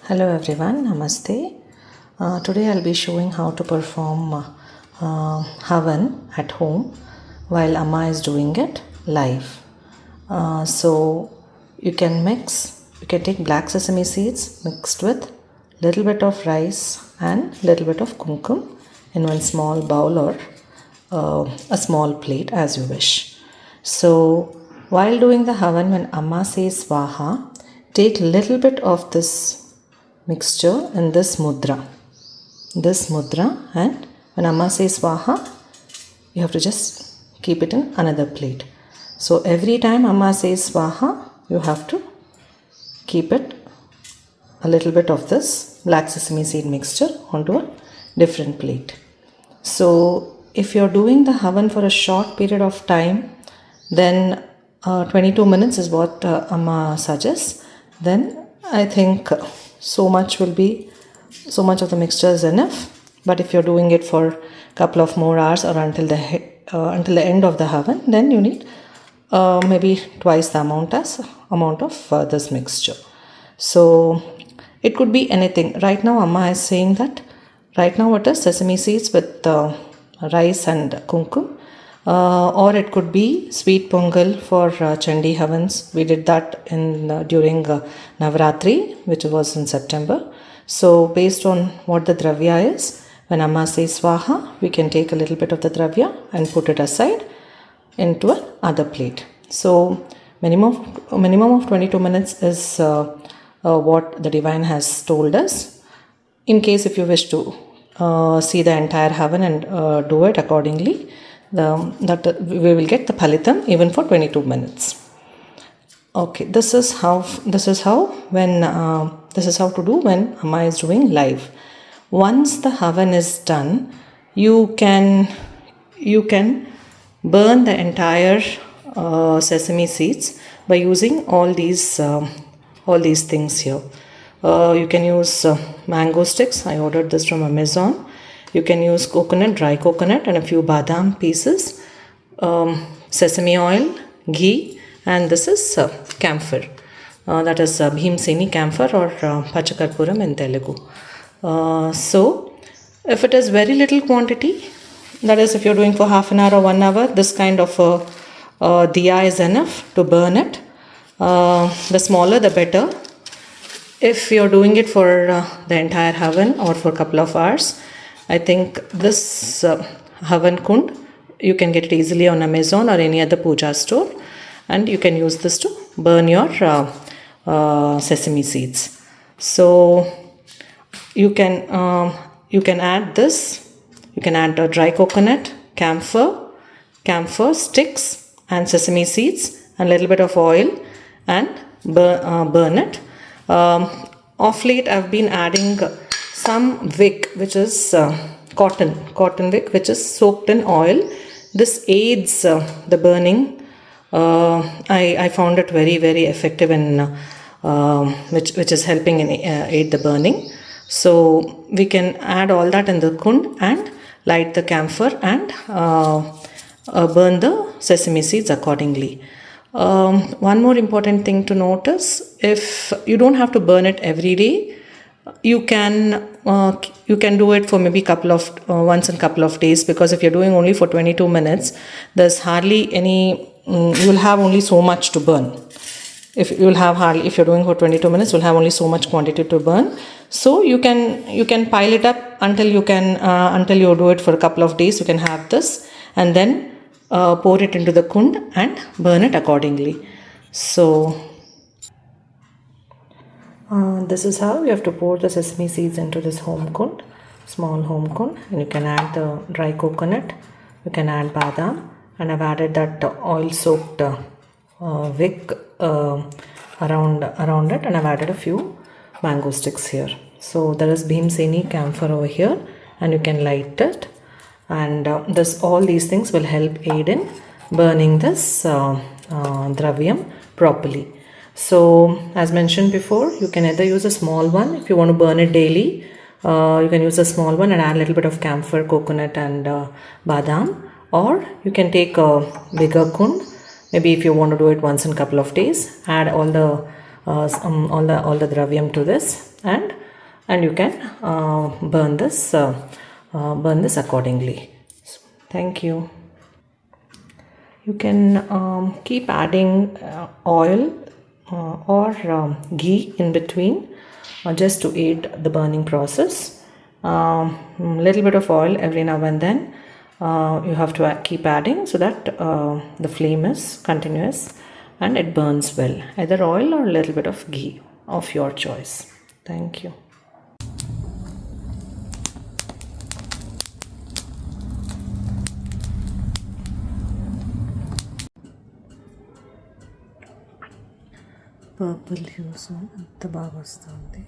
Hello everyone, Namaste. Today I'll be showing how to perform havan at home while Amma is doing it live. So you can take black sesame seeds mixed with little bit of rice and little bit of kumkum in one small bowl or a small plate as you wish. So while doing the havan, when Amma says swaha, take little bit of this mixture in this mudra, and when Amma says swaha, you have to just keep it in another plate. So every time Amma says swaha, you have to keep it a little bit of this black sesame seed mixture onto a different plate. So if you're doing the havan for a short period of time, then 22 minutes is what Amma suggests. Then I think so much of the mixture is enough. But if you're doing it for a couple of more hours or until the end of the havan, then you need maybe twice the amount of this mixture. So it could be anything. Right now Amma is saying that right now it is sesame seeds with rice and kumkum, or it could be sweet pongal for Chandi havans. We did that during Navratri, which was in September. So based on what the dravya is, when Amma says swaha, we can take a little bit of the dravya and put it aside into another plate. So minimum of 22 minutes is what the divine has told us. In case if you wish to see the entire havan and do it accordingly, we will get the phalitam even for 22 minutes. Okay, this is how to do when Amma is doing live. Once the havan is done, you can burn the entire sesame seeds by using all these things here. You can use mango sticks. I ordered this from Amazon. You can use dry coconut and a few badam pieces, sesame oil, ghee, and this is camphor. That is bhimseni camphor or pachakarpuram in Telugu. So if it is very little quantity, that is if you're doing for half an hour or 1 hour, this kind of diya is enough to burn it. The smaller the better. If you're doing it for the entire havan or for a couple of hours, I think this havan kund, you can get it easily on Amazon or any other puja store, and you can use this to burn your sesame seeds. So you can add this. You can add dry coconut, camphor sticks, and sesame seeds, and a little bit of oil, and burn it. Of late, I've been adding some wick, which is cotton wick, which is soaked in oil. This aids the burning. I found it very, very effective in which is helping in aid the burning. So we can add all that in the kund and light the camphor and burn the sesame seeds accordingly. One more important thing to notice: if you don't have to burn it every day, you can do it for maybe once in a couple of days, because if you're doing only for 22 minutes, there's hardly any. You'll have only so much to burn. If you're doing for 22 minutes, you'll have only so much quantity to burn. So you can pile it up until you do it for a couple of days. You can have this and then pour it into the kund and burn it accordingly. So this is how you have to pour the sesame seeds into this small home kund, and you can add the dry coconut, you can add badam, and I've added that oil soaked wick around it, and I've added a few mango sticks here. So there is bhimseni camphor over here, and you can light it, and all these things will help aid in burning this dravyam properly. So as mentioned before, you can either use a small one if you want to burn it daily. You can use a small one and add a little bit of camphor, coconut, and badam, or you can take a bigger kund. Maybe if you want to do it once in a couple of days, add all the dravyam to this and you can burn this accordingly. So, thank you. You can keep adding oil or ghee in between just to aid the burning process. Little bit of oil every now and then you have to keep adding so that the flame is continuous and it burns well. Either oil or a little bit of ghee of your choice. Thank you. Purple hues ఎంత బాగా వస్తుంది.